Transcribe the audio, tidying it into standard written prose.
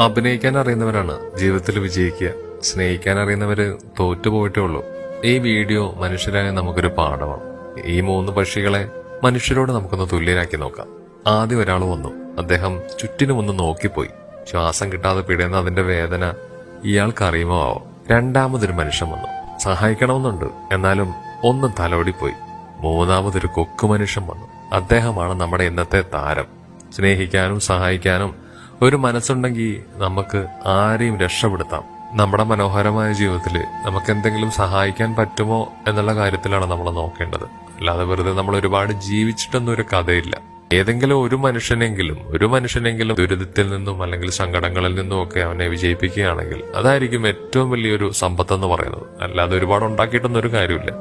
അഭിനയിക്കാൻ അറിയുന്നവരാണ് ജീവിതത്തിൽ വിജയിക്കുക. സ്നേഹിക്കാൻ അറിയുന്നവര് തോറ്റുപോയിട്ടേ ഉള്ളൂ. ഈ വീഡിയോ മനുഷ്യരായ നമുക്കൊരു പാഠമാണ്. ഈ 3 പക്ഷികളെ മനുഷ്യരോട് നമുക്കൊന്ന് തുല്യരാക്കി നോക്കാം. ആദ്യം ഒരാൾ വന്നു. അദ്ദേഹം ചുറ്റിനും ഒന്ന് നോക്കിപ്പോയി. ശ്വാസം കിട്ടാതെ പിടയുന്ന അതിന്റെ വേദന ഇയാൾക്ക് അറിയുമോ ആവോ. രണ്ടാമതൊരു മനുഷ്യൻ വന്നു. സഹായിക്കണമെന്നുണ്ട്, എന്നാലും ഒന്നും തലോടിപ്പോയി. മൂന്നാമതൊരു കൊക്കു മനുഷ്യൻ വന്നു. അദ്ദേഹമാണ് നമ്മുടെ ഇന്നത്തെ താരം. സ്നേഹിക്കാനും സഹായിക്കാനും ഒരു മനസ്സുണ്ടെങ്കിൽ നമുക്ക് ആരെയും രക്ഷപ്പെടുത്താം. നമ്മുടെ മനോഹരമായ ജീവിതത്തിൽ നമുക്ക് എന്തെങ്കിലും സഹായിക്കാൻ പറ്റുമോ എന്നുള്ള കാര്യത്തിലാണ് നമ്മൾ നോക്കേണ്ടത്. അല്ലാതെ വെറുതെ നമ്മൾ ഒരുപാട് ജീവിച്ചിട്ടൊന്നും ഒരു കഥയില്ല. ഏതെങ്കിലും ഒരു മനുഷ്യനെങ്കിലും ദുരിതത്തിൽ നിന്നും അല്ലെങ്കിൽ സങ്കടങ്ങളിൽ നിന്നും ഒക്കെ അവനെ വിജയിപ്പിക്കുകയാണെങ്കിൽ അതായിരിക്കും ഏറ്റവും വലിയൊരു സമ്പത്തെന്ന് പറയുന്നത്. അല്ലാതെ ഒരുപാട് ഉണ്ടാക്കിയിട്ടൊന്നും ഒരു കാര്യമില്ല.